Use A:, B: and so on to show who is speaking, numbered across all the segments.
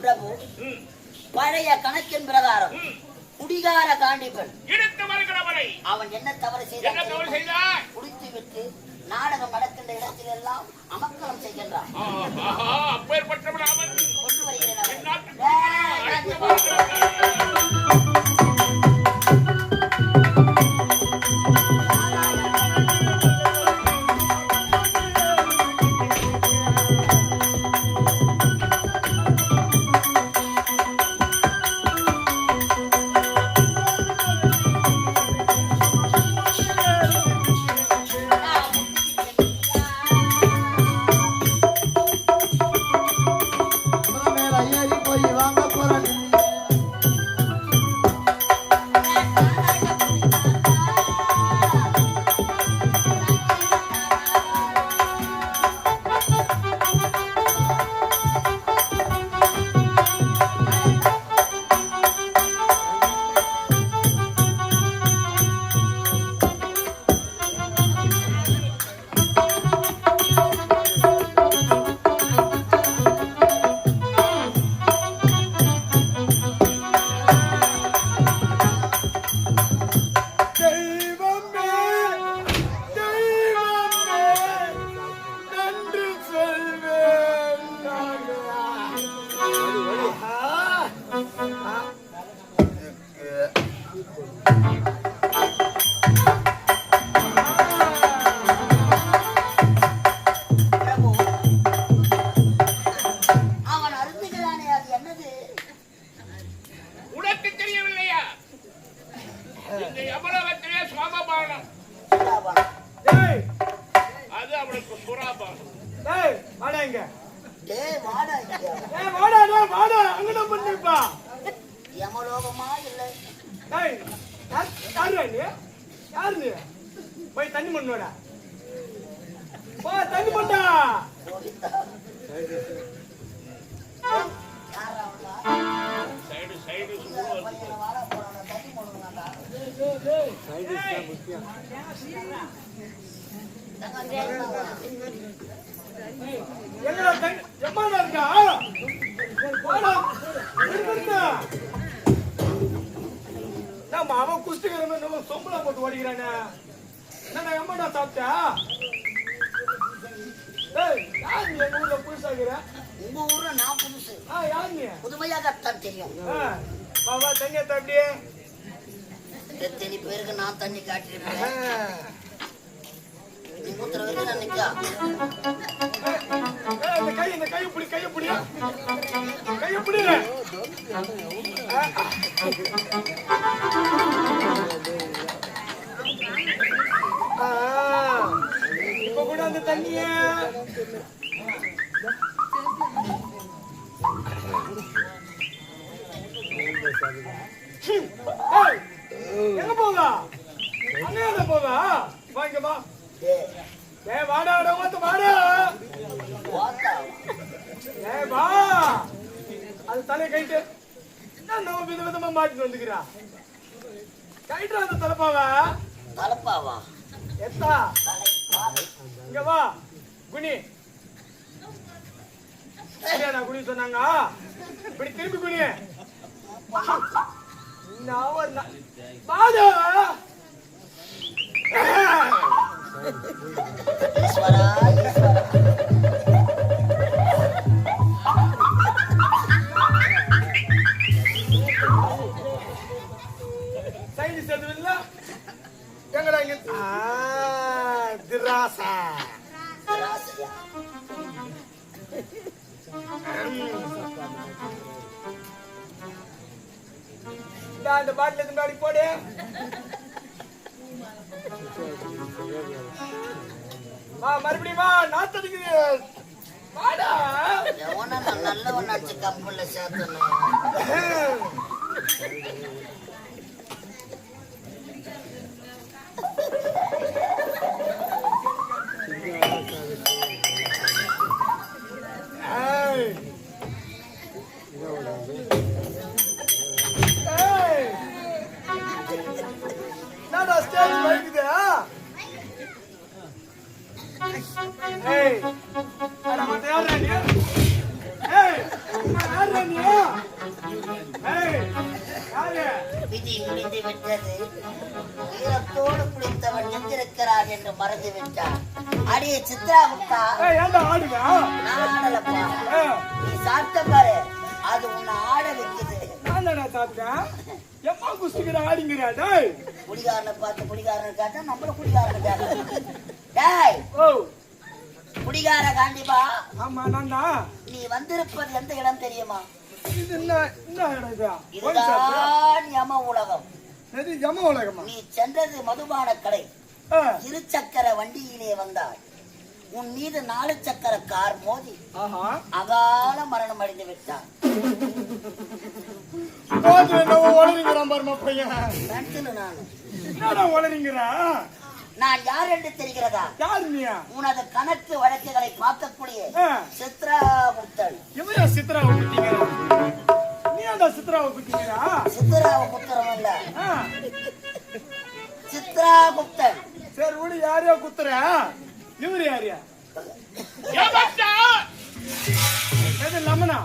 A: பிரபு பழைய கணக்கின் பிரகாரம் குடிகார காண்டிபன் அவன் என்ன தவறு செய்தான் குடித்து விட்டு நாடகம் நடக்கின்ற இடத்தில் எல்லாம் அமக்கலம் செய்கின்றான். கொண்டு வருகிறேன்.
B: அவன் குஸ்திகரமா சொம்பளா போட்டு ஓடிக்கிறானே. என்ன எம்மடா சாப்பிட்டா? யார் நீ எங்க ஊர்ல புதுசாகிற?
A: உங்க ஊர்ல நான் புதுசு.
B: யார் நீ?
A: புதுமையாகத்தான் தெரியும்.
B: பாபா தண்ணி அப்படியே
A: எத்தனை பேருக்கு நான் தண்ணி காட்டிருப்பேன். நீ ஊத்துற வரைக்கும் நான் நிக்கா.
B: இந்த கையை பிடி கையை பிடி கையை பிடி. இப்ப கூட அந்த தண்ணிய எங்க போதா அங்க போதா வாங்க வா. வாடா வாடா வாடா வா. அது தலை கைட்டு நம்ம வித விதமா மாட்டிட்டு வந்துக்கிறா. கைட்டு அந்த தலைப்பாவா
A: தலப்பாவா
B: எத்தா இங்க வா குனி. குனி சொன்னாங்க இப்படி திரும்பி குனி. பாதா
A: ஈஸ்வரா ஈஸ்வரா
B: சைடு செதுவில்ல எங்கடா இங்க திராசா
A: திராசையா
B: இந்த பாட்டில் எடுத்து முன்னாடி போடு. வா மறுபடியும் வா. நாத்தடிக்கு வாடா.
A: எவனா நான் நல்லவன் நினைச்சு கப்பல்ல சேர்த்தேன்.
B: Hey!
A: விதி முடிந்து விட்டது. ஈரத்தோடு குளித்தவன் எந்திருக்கிறான் என்று மறந்து விட்டான். அடியே சித்ரா குப்தா, நான் ஆடலப்பா. நீ சாப்பிட்ட பாரு, அது உன்னை ஆட வைக்குது. குடிகாரனை பார்த்து குடிகாரனை கேட்டா நம்மள குடிகாரனை கேட்ட. குடிகார காண்டிபா, நீ வந்திருப்பது எந்த இடம் தெரியுமா? இதுதான் யம உலகம். நீ சென்றது மதுபான கடை. இரு சக்கர வண்டியிலே வந்தாய். உன் மீது 4 சக்கர கார் மோதி அகால மரணம் அடைந்து விட்டான். நான் யார் என்று தெரிகிறதா? உனது கணக்கு வழக்குகளை பார்க்கக்கூடிய சித்ராகுப்தன். சித்ராகுப்தரம் அல்ல, சித்ராகுப்தன்.
B: சரி விடு, யாரையோ குத்துற. இவரு யாரியா? லமனா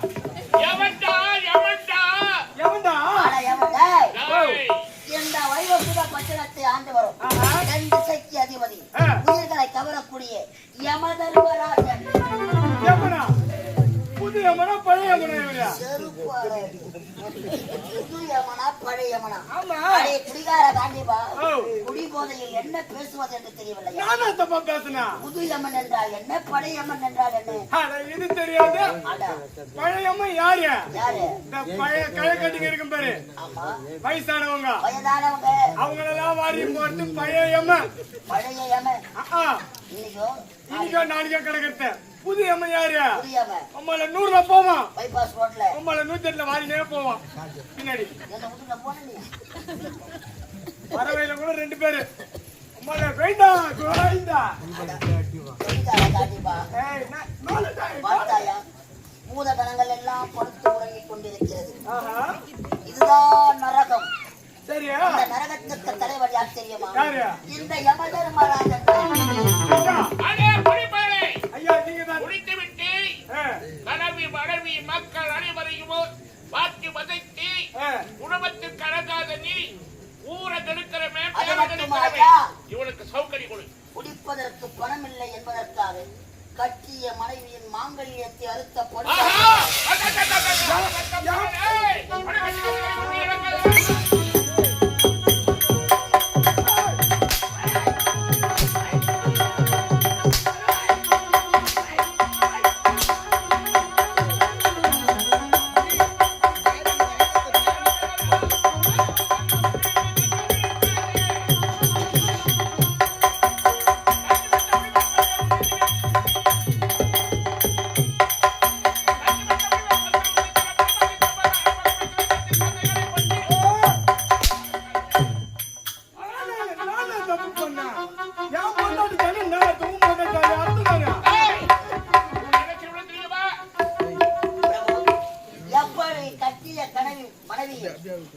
B: இந்த வைவசுத பட்டணத்தை ஆண்டு வரும் 2 திசைக்கு அதிபதி, உயிர்களை கவரக்கூடிய யமதர்மராஜன். புது யமனா பழைய யமனா?
A: புது யமனா பழைய யமனா? அடே குடிகார காண்டிபா, குடி போதையில் என்ன பேசுவது என்று தெரியவில்லை. புது யமன் என்றால் என்ன, பழைய யமன் என்றால் என்ன?
B: இது தெரியாது. பழைய யமன் யாரு? இந்த பழைய கழக்கட்டிங்க இருக்கும் பாரு, வயசானவங்க அவங்களெல்லாம் வாரி போட்டு பழைய யமன்.
A: பழைய யமன்
B: இன்னைக்கோ நாளைக்கோ கிடக்கிறத. புது யமன் யாரு? நம்மள 100 போவான்
A: பைபாஸ் ரோட்ல,
B: நம்மள 108 வாரினே போவான் பின்னாடி. பறவையில கூட 2 பேரு.
A: பூதகணங்கள் எல்லாம் படுத்து உறங்கிக் கொண்டிருக்கிறது. இதுதான் நரகம்.
B: சரியா?
A: இந்த நரகத்துக்கு தலைவர் யார் தெரியுமா? இந்த யமதர்மராஜன்.
C: மக்கள் அனைவரையும் பார்த்து வதைத்து குடும்பத்திற்கு அடங்காத நீ ஊரை கெடுக்கிறமே, இவனுக்கு சௌகரியம் கொடு.
A: குடிப்பதற்கு பணம் இல்லை என்பதற்காக கட்டிய மனைவியின் மாங்கல்யத்தை அறுத்தப்படும்.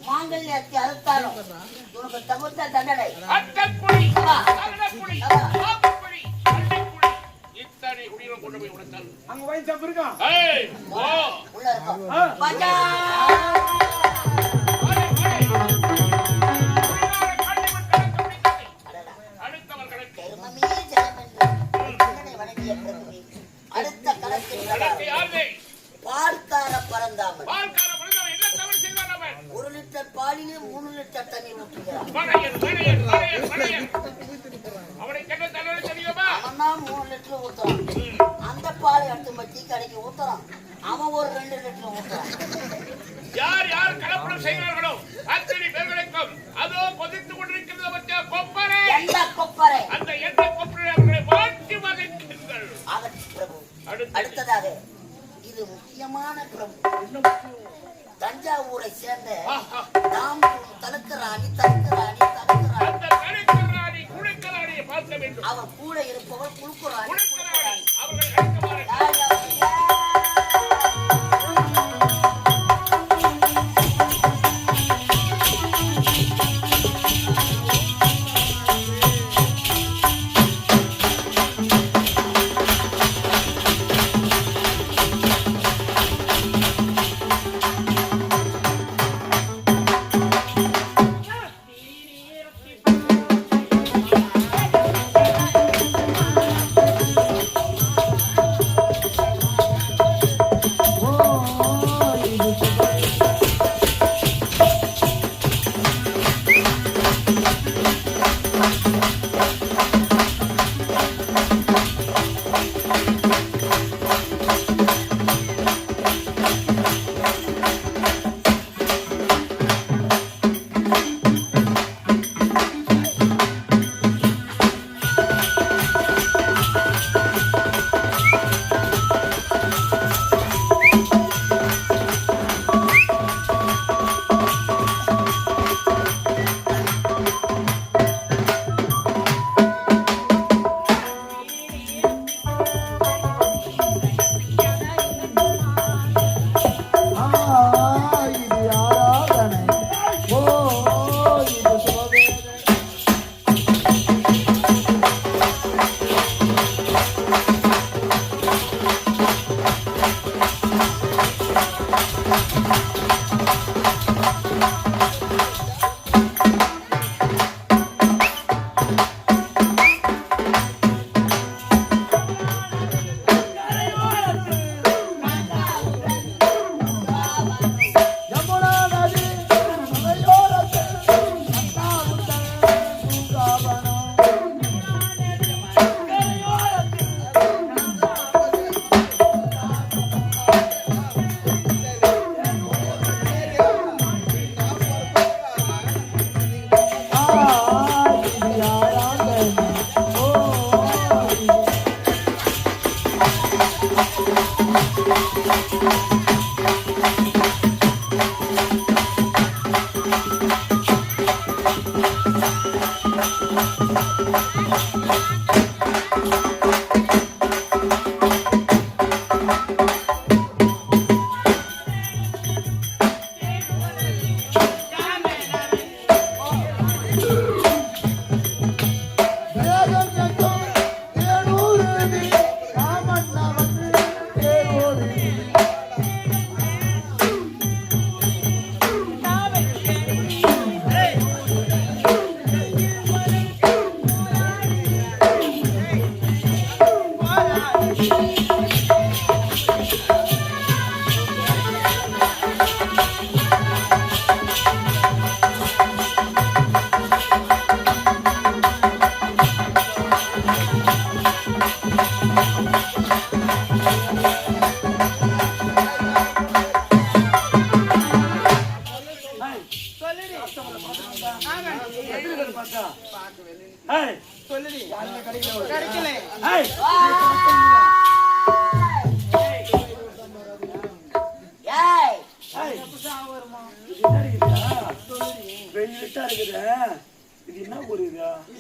A: மாங்கல்யத்தை அறுத்தாலும் உனக்கு தகுந்த தண்டனை.
B: அங்க வயசு இருக்கான்
A: உள்ள இருக்கும். அடுத்த கணக்கில் பால்கார பறந்தாமல் 1 லிட்டர் பாலிலே 3 லிட்டர் தண்ணி ஊற்றுகிறான். அவன் 3 லிட்டர் ஊத்துறான். அந்த பாலை எடுத்து டீ கடைக்கு ஊத்துறான். அவன் ஒரு 2 லிட்டர் ஊத்துறான்.
C: யார் யார் கலப்படம் செய்கிறார்களோ அத்தனை பேர்களுக்கும் அதோ கொதித்துக் கொண்டிருக்கிறது பற்றிய கொப்பரை.
A: எந்த கொப்பரை?
C: அந்த எந்த கொப்பரை அவர்களை மாற்றி வதைக்கிறீர்கள்.
A: பிரபு, அடுத்ததாக இது முக்கியமான பிரபு, தஞ்சாவூரை சேர்ந்த தலக்கராணி
C: பார்க்க வேண்டும்.
A: அவர் கூட இருப்பவர் குழுக்குராணி.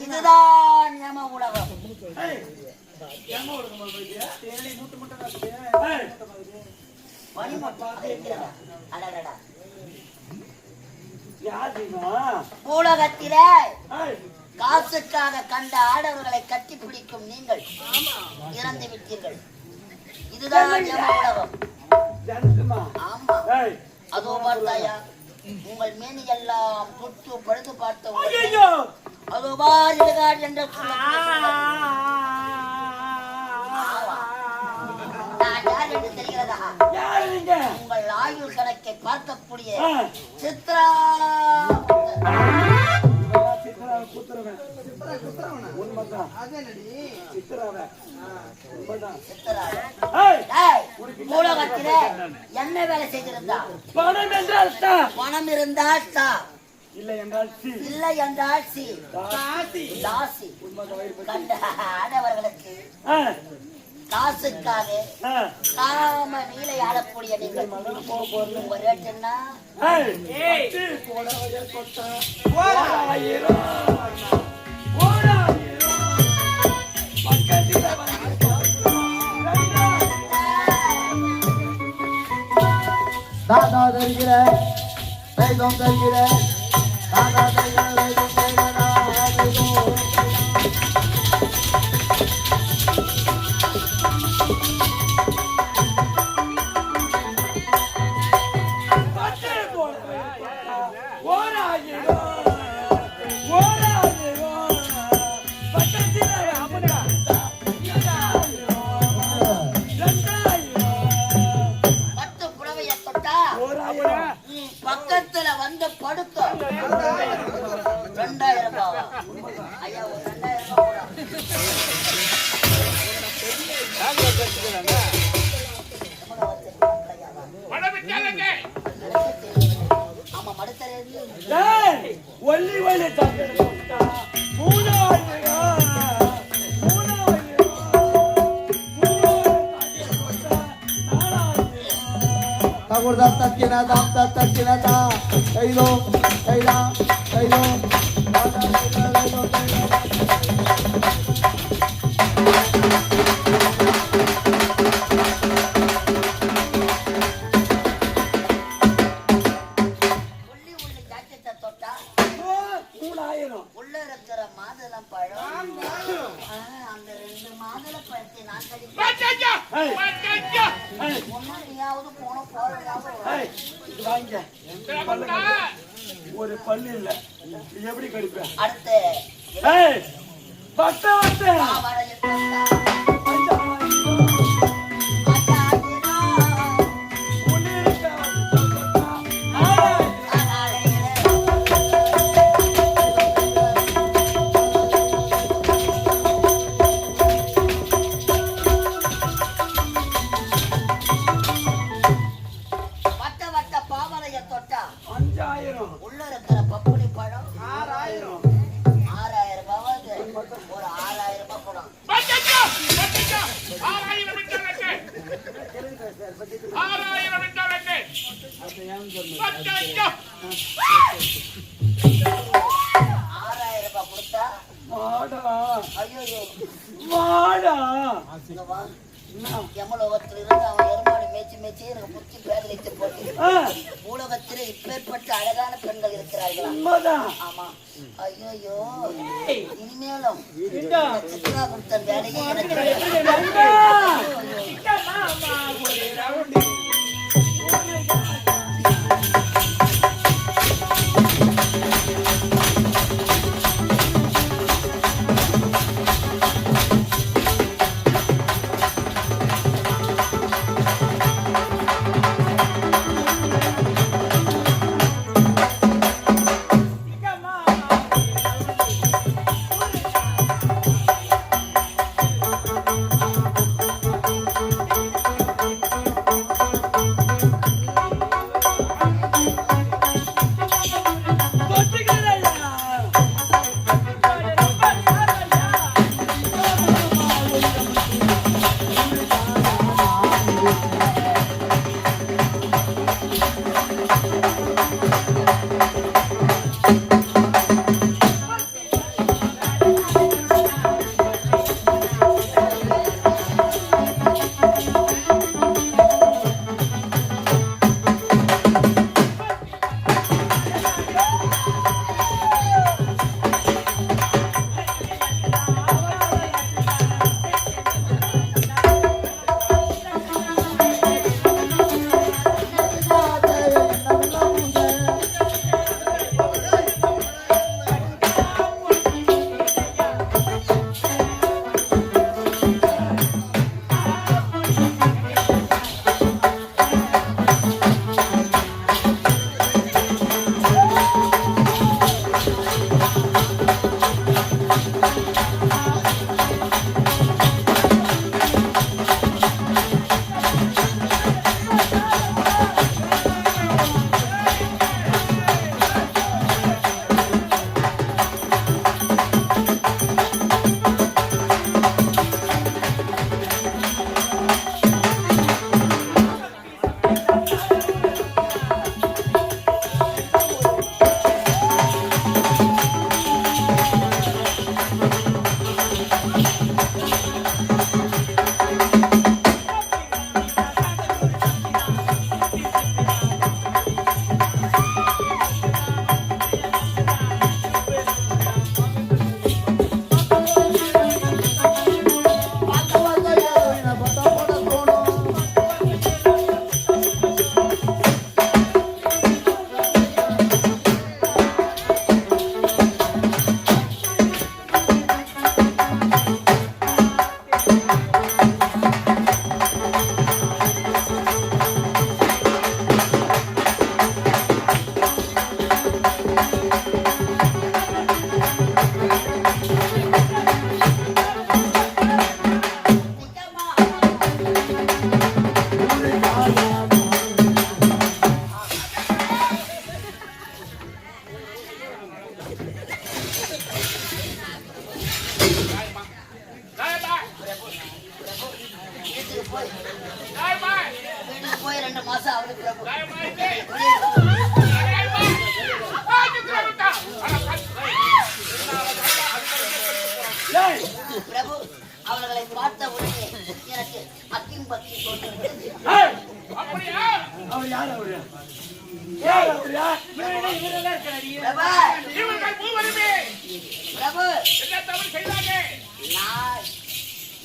A: இதுதான் யம உலகம். உலகத்திலே காசுக்காக கண்ட ஆடவர்களை கட்டி பிடிக்கும் நீங்கள் இறந்து விட்டீர்கள். இதுதான் யம உலகம். ஆமா, அதோ பார்த்தாயா, உங்கள் மேனி எல்லாம் தொட்டு பழுது பார்த்த அதோ பார் என்ற தெரிகிறதா? உங்கள் ஆயுள் கணக்கை பார்க்கக்கூடிய சித்ரா உலகத்திலே என்ன வேலை செய்திருந்தா? பணம் இருந்தால் இல்லை என்றால் தாசி. கண்ட ஆடவர்களுக்கு காசுக்காக காம நீலை ஆடக்கூடிய நீங்கள் உங்க ரேட்டுன்னா
D: தாதா தருகிற தைதம் தருகிற தாதா தருகிற தைதம் தருகிற
A: பக்கத்துல வந்து படுக்க 2000 ரூபாய். ஐயா, ஒரு 2000 ரூபாய்
D: தத்தினதா கைலோ கைலா கைலோ
A: புள்ளி உள்ள ஜாக்கெட்டை தொட்டா
B: 3000
A: உள்ள இருக்கிற மாதுளம் பழம் அந்த 2 மாதுளை பழத்தை நான் கடிப்பேன்.
C: பச்சையா பச்சையா
A: முன்னாடியாவது போன போறதாவது
B: இது வாங்க ஒரு பல்லு இல்ல நீ எப்படி கடிப்ப
A: அடுத்து
B: பட்ட வட்ட
A: பாவாடையை தொட்டா வட்ட வட்ட பாவாடையை தொட்டா
B: 5000
A: உள்ள இருக்கிற பப்புளி பழம்
B: 6000
A: 6000 ரூபாவது ஒரு 6000 ரூபாய் கூட
C: பச்சையா பச்சையா 6000 விட்டாலக்கு 6000 விட்டாலக்கு பச்சையா
A: 6000 ரூபாய் கொடுத்தா
B: மாடா
A: ஐயோ
B: மாடா
A: இங்க வா யமலோகத்தில் இருந்து அவன் எருமாடு மேய்ச்சி மேய்ச்சி எனக்கு புத்தி பேர் வைத்து போட்டு பூலோகத்தில் இப்பேற்பட்ட அழகான பெண்கள் இருக்கிறார்களா
B: உண்மைதான்
A: ஆமா ஐயோ இனிமேலும் சித்ரா குப்தன் வேலையை எனக்கு
B: யார் அவரு? யார் அவரு? இவரெல்லாம் இருக்காரு.
A: பிரபு,
C: இவர்கள் மூவருமே
A: பிரபு,
C: என்ன தவறு செய்தாங்க?
A: நான்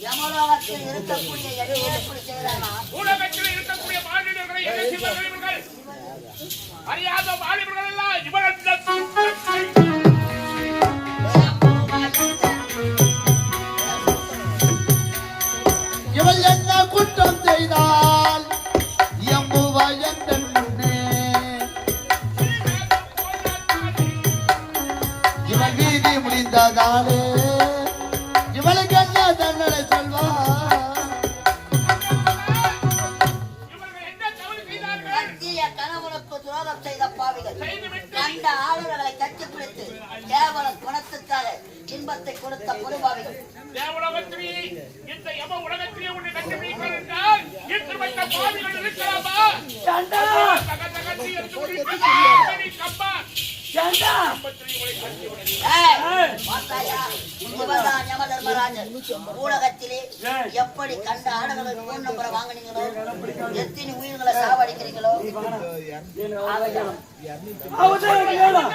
A: யமலோகத்தில் இருக்கக்கூடிய எதை எப்படி செய்யறானா?
C: உலகத்தில் இருக்கக்கூடிய மாநிலங்களை என்ன செய்வார்கள் இவர்கள்? அறியாத வாலிபர்கள் எல்லாம் இவர்கள்
D: இவள் என்ன குற்றம் செய்தால் எம்புவாய் எங்கள் முன்னே இவள் வீதி முடிந்ததாலே இவளுக்கு என்ன தண்டனை சொல்வார்?
C: இவர்கள் என்ன தவறு செய்தார்கள்?
A: கட்டிய கணவனுக்கு துரோகம் செய்த பாவிகள்
C: செய்துவிட்டு
A: கண்ட ஆளுநர்களை கட்டிப்பிடித்து கேவல குணத்துக்காக இன்பத்தை கொடுத்த பொதுபாவிகள்
C: தேவலோகத்திலே இந்த யம உலகத்திலே உன்னை கண்டுபிடிப்பார் என்றால் இன்று வந்த பாவிகள் இருக்கலாமா?
B: சண்டா
C: தகதகத்தி என்று முடிக்கிறார் கம்பா
B: சண்டா
A: பார்த்தாயா? இவர்தான் யமதர்மராஜன். ஊடகத்திலே எப்படி கண்ட ஆடுகளை போன் நம்பரை வாங்கினீங்களோ, எத்தனை உயிர்களை சாவடிக்கிறீங்களோ,
B: அவர்தான் எனக்கு வேணும்.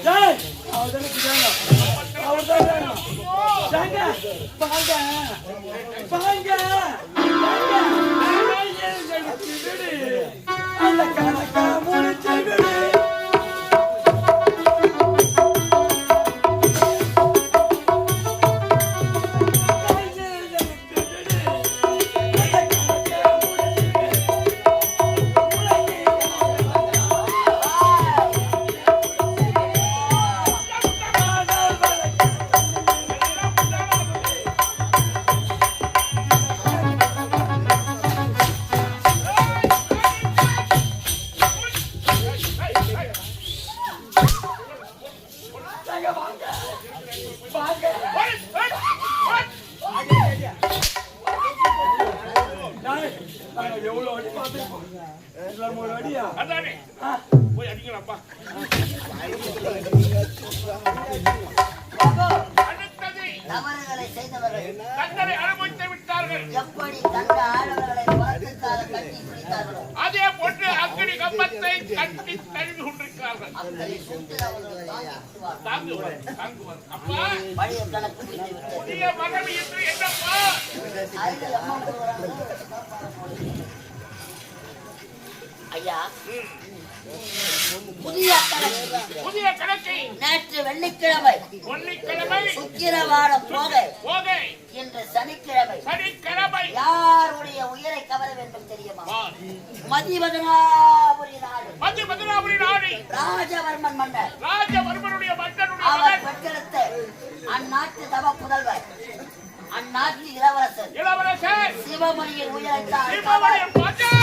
B: டேய், அவர்தான் எனக்கு வேணும். அவர்தான் வேணும். வாங்க, வாங்க, வாங்க, வாங்க. எனக்கு விடு. அந்த கணக்கா முடிச்சு விடு. எவ்வளவு அடி பார்த்துருக்கோம். எல்லாரும் ஒரு அடியா?
C: அதானே போய் அடிக்கலாம்ப்பா. அடுத்தது
A: தவறுகளை செய்தவர்கள்
C: தங்களை அனுபவித்து விட்டார்கள்.
A: எப்படி கண்ட ஆளுநர்களை பலத்துக்காக கட்டி பிடித்தார்களோ,
C: அதே போன்று அக்னி கம்பத்தை கட்டி தழுவி கொண்டிருக்கிறார்கள்.
A: அப்படி சுட்டு அவர்கள் தாங்கிவிடுவார்கள்.
C: தாங்குவார். அப்பா
A: பழைய கணக்கு முடிந்து விட்டது.
C: புதிய மகன் என்று என்னப்பா?
A: அது அம்மா கொடுக்குறாங்க. ஐயா, புதிய கணக்கு
C: புதிய கணக்கை
A: நேற்று வெள்ளிக்கிழமை
C: வெள்ளிக்கிழமை
A: சுக்கிரவாரம் போக
C: போகை
A: இன்று சனிக்கிழமை
C: சனிக்கிழமை
A: யாருடைய உயிரை கவர வேண்டும் தெரியுமா?
C: வார்.
A: மதிவதனாபுரி நாடு
C: மதுராபுரி நாடு
A: ராஜவர்மன் மன்னர்
C: ராஜவர்மனுடைய மன்னனுடைய
A: அவர்
C: மகன்
A: பெற்றெடுத்த அந்நாட்டு தவ புதல்வர் அந்நாட்டு இளவரசர்
C: இளவரசர்
A: சிவமணியின் உயிரை தான்
C: சிவமணியின் மகன்